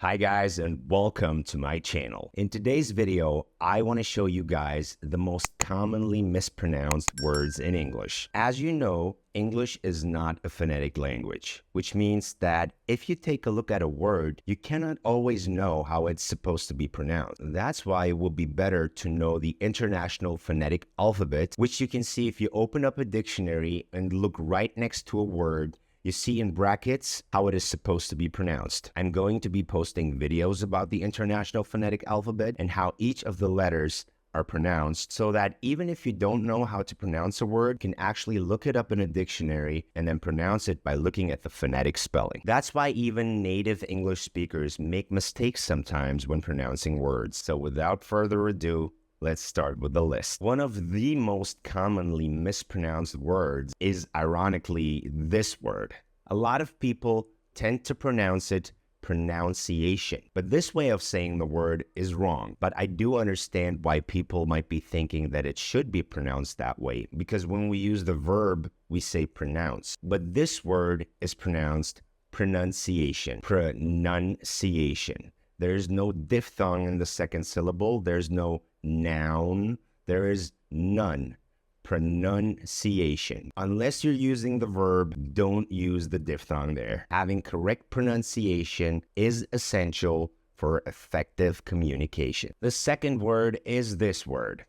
Hi guys, and welcome to my channel. In today's video, I want to show you guys the most commonly mispronounced words in English. As you know, English is not a phonetic language, which means that if you take a look at a word, you cannot always know how it's supposed to be pronounced. That's why it will be better to know the International Phonetic Alphabet, which you can see if you open up a dictionary and look right next to a word. You see in brackets how it is supposed to be pronounced. I'm going to be posting videos about the International Phonetic Alphabet and how each of the letters are pronounced so that even if you don't know how to pronounce a word, you can actually look it up in a dictionary and then pronounce it by looking at the phonetic spelling. That's why even native English speakers make mistakes sometimes when pronouncing words. So without further ado, let's start with the list. One of the most commonly mispronounced words is, ironically, this word. A lot of people tend to pronounce it pronunciation, but this way of saying the word is wrong. But I do understand why people might be thinking that it should be pronounced that way, because when we use the verb, we say pronounce. But this word is pronounced pronunciation. Pronunciation. There's no diphthong in the second syllable. There's no noun. There is none. Pronunciation. Unless you're using the verb, don't use the diphthong there. Having correct pronunciation is essential for effective communication. The second word is this word.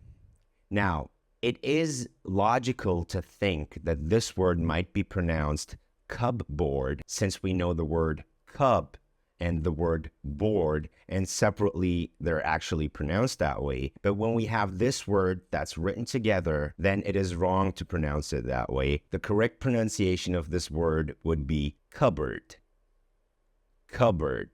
Now, it is logical to think that this word might be pronounced cupboard, since we know the word cub and the word board, and separately they're actually pronounced that way. But when we have this word that's written together, then it is wrong to pronounce it that way. The correct pronunciation of this word would be cupboard. Cupboard.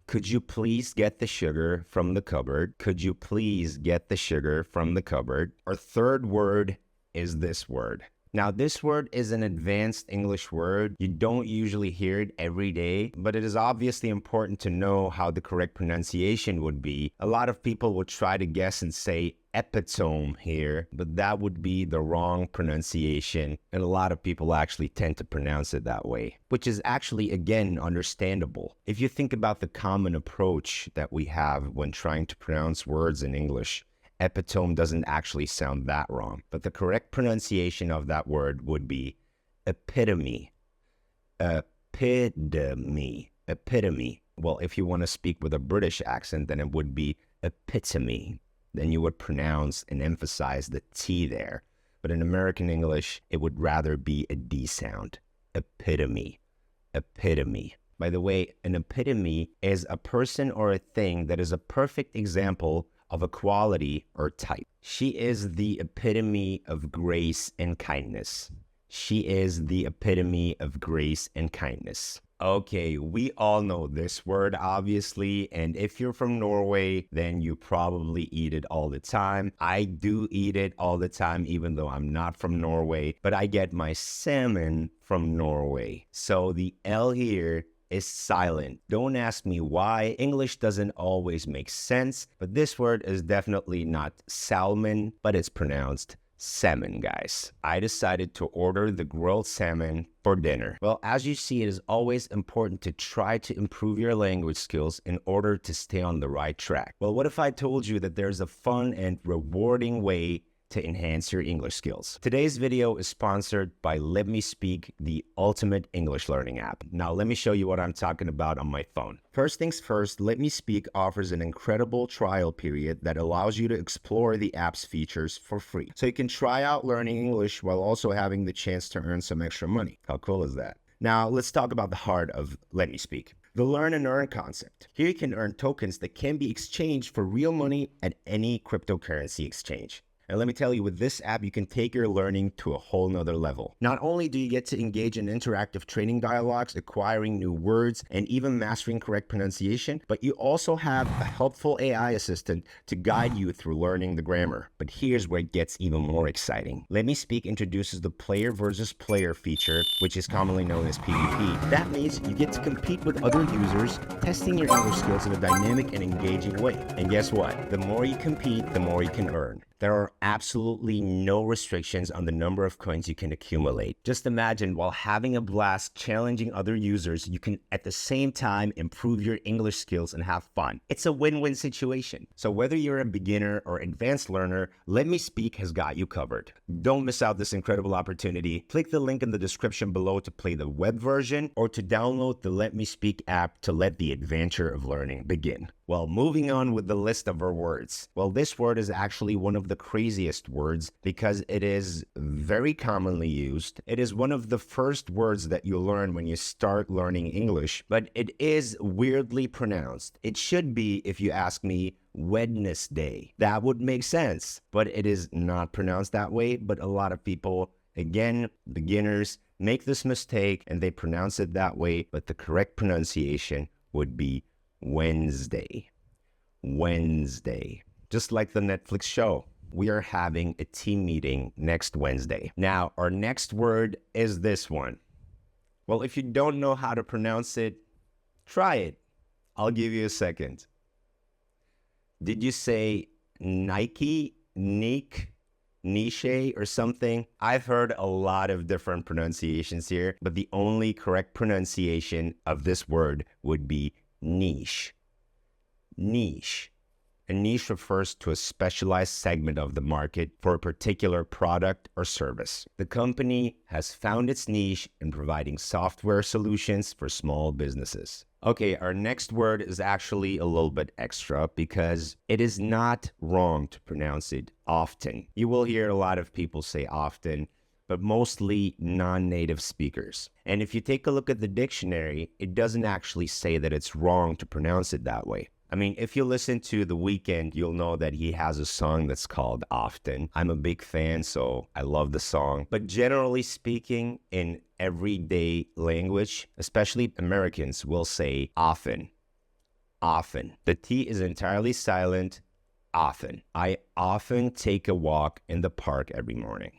Could you please get the sugar from the cupboard? Could you please get the sugar from the cupboard? Our third word is this word. Now, this word is an advanced English word. You don't usually hear it every day, but it is obviously important to know how the correct pronunciation would be. A lot of people will try to guess and say epitome here, but that would be the wrong pronunciation. And a lot of people actually tend to pronounce it that way, which is actually, again, understandable. If you think about the common approach that we have when trying to pronounce words in English, epitome doesn't actually sound that wrong, but the correct pronunciation of that word would be epitome. Epitome. Epitome. Well, if you want to speak with a British accent, then it would be epitome. Then you would pronounce and emphasize the T there. But in American English, it would rather be a D sound. Epitome. Epitome. By the way, an epitome is a person or a thing that is a perfect example of a quality or type. She is the epitome of grace and kindness. She is the epitome of grace and kindness. Okay, we all know this word, obviously, and if you're from Norway, then you probably eat it all the time. I do eat it all the time, even though I'm not from Norway, but I get my salmon from Norway. So the L here is silent. Don't ask me why. English doesn't always make sense, but this word is definitely not salmon, but it's pronounced salmon, guys. I decided to order the grilled salmon for dinner. Well, as you see, it is always important to try to improve your language skills in order to stay on the right track. Well, what if I told you that there's a fun and rewarding way to enhance your English skills? Today's video is sponsored by Let Me Speak, the ultimate English learning app. Now, let me show you what I'm talking about on my phone. First things first, Let Me Speak offers an incredible trial period that allows you to explore the app's features for free. So you can try out learning English while also having the chance to earn some extra money. How cool is that? Now, let's talk about the heart of Let Me Speak. The learn and earn concept. Here you can earn tokens that can be exchanged for real money at any cryptocurrency exchange. And let me tell you, with this app, you can take your learning to a whole nother level. Not only do you get to engage in interactive training dialogues, acquiring new words, and even mastering correct pronunciation, but you also have a helpful AI assistant to guide you through learning the grammar. But here's where it gets even more exciting. Let Me Speak introduces the player versus player feature, which is commonly known as PvP. That means you get to compete with other users, testing your English skills in a dynamic and engaging way. And guess what? The more you compete, the more you can earn. There are absolutely no restrictions on the number of coins you can accumulate. Just imagine, while having a blast challenging other users, you can at the same time improve your English skills and have fun. It's a win-win situation. So whether you're a beginner or advanced learner, Let Me Speak has got you covered. Don't miss out this incredible opportunity. Click the link in the description below to play the web version or to download the Let Me Speak app to let the adventure of learning begin. Well, moving on with the list of our words. Well, this word is actually one of the craziest words because it is very commonly used. It is one of the first words that you learn when you start learning English, but it is weirdly pronounced. It should be, if you ask me, Wednesday. That would make sense, but it is not pronounced that way. But a lot of people, again, beginners, make this mistake and they pronounce it that way, but the correct pronunciation would be Wednesday. Wednesday. Just like the Netflix show. We are having a team meeting next Wednesday. Now, our next word is this one. Well, if you don't know how to pronounce it, try it. I'll give you a second. Did you say Nike, Niche, niche, or something? I've heard a lot of different pronunciations here, but the only correct pronunciation of this word would be niche. Niche. A niche refers to a specialized segment of the market for a particular product or service. The company has found its niche in providing software solutions for small businesses. Okay, our next word is actually a little bit extra because it is not wrong to pronounce it often. You will hear a lot of people say often, but mostly non-native speakers. And if you take a look at the dictionary, it doesn't actually say that it's wrong to pronounce it that way. I mean, if you listen to The Weeknd, you'll know that he has a song that's called Often. I'm a big fan, so I love the song. But generally speaking, in everyday language, especially Americans will say often. Often. The T is entirely silent. Often. I often take a walk in the park every morning.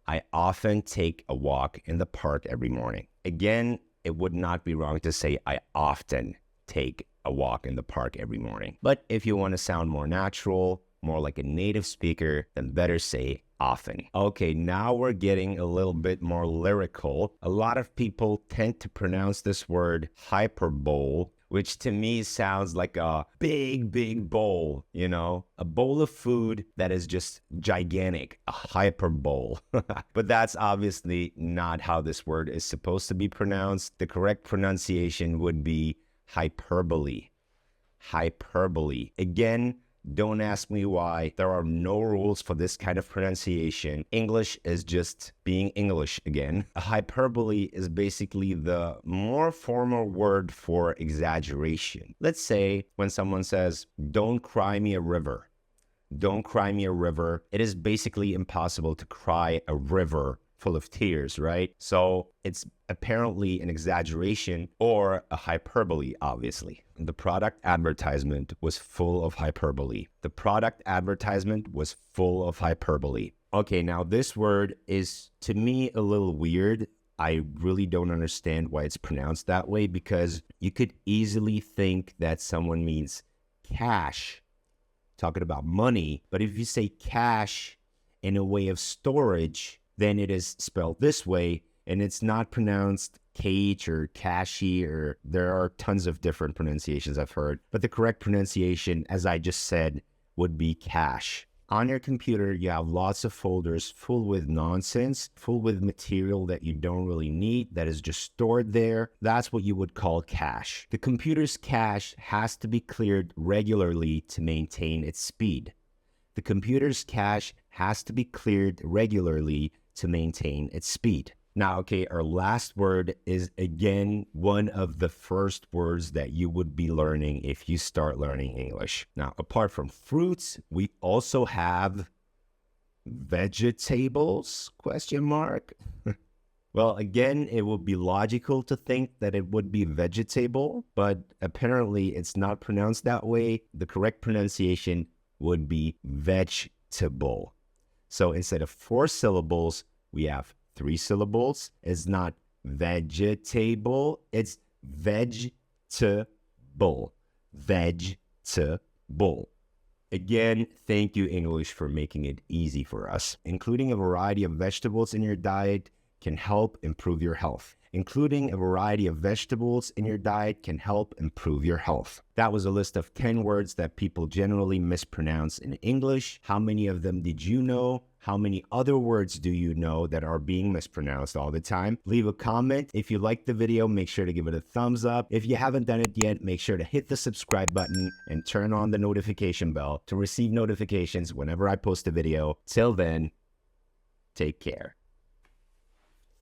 I often take a walk in the park every morning. Again, it would not be wrong to say I often take a walk in the park every morning. But if you want to sound more natural, more like a native speaker, then better say often. Okay, now we're getting a little bit more lyrical. A lot of people tend to pronounce this word hyperbole, which to me sounds like a big bowl, you know, a bowl of food that is just gigantic, a hyperbole. But that's obviously not how this word is supposed to be pronounced. The correct pronunciation would be hyperbole. Hyperbole. Again, don't ask me why. There are no rules for this kind of pronunciation. English is just being English again. A hyperbole is basically the more formal word for exaggeration. Let's say when someone says, "Don't cry me a river." Don't cry me a river. It is basically impossible to cry a river full of tears, right? So it's apparently an exaggeration or a hyperbole, obviously. The product advertisement was full of hyperbole. The product advertisement was full of hyperbole. Okay, now this word is, to me, a little weird. I really don't understand why it's pronounced that way because you could easily think that someone means cash, talking about money. But if you say cash in a way of storage, then it is spelled this way, and it's not pronounced cage or cashy, or there are tons of different pronunciations I've heard. But the correct pronunciation, as I just said, would be cash. On your computer, you have lots of folders full with nonsense, full with material that you don't really need, that is just stored there. That's what you would call cache. The computer's cache has to be cleared regularly to maintain its speed. The computer's cache has to be cleared regularly to maintain its speed. Now, okay, our last word is, again, one of the first words that you would be learning if you start learning English. Now, apart from fruits, we also have vegetables, question mark. Well, again, it would be logical to think that it would be vegetable, but apparently it's not pronounced that way. The correct pronunciation would be vegetable. So instead of 4 syllables, we have 3 syllables. It's not vegetable, it's vegetable. Vegetable. Again, thank you, English, for making it easy for us. Including a variety of vegetables in your diet can help improve your health. Including a variety of vegetables in your diet can help improve your health. That was a list of 10 words that people generally mispronounce in English. How many of them did you know? How many other words do you know that are being mispronounced all the time? Leave a comment. If you liked the video, make sure to give it a thumbs up. If you haven't done it yet, make sure to hit the subscribe button and turn on the notification bell to receive notifications whenever I post a video. Till then, take care.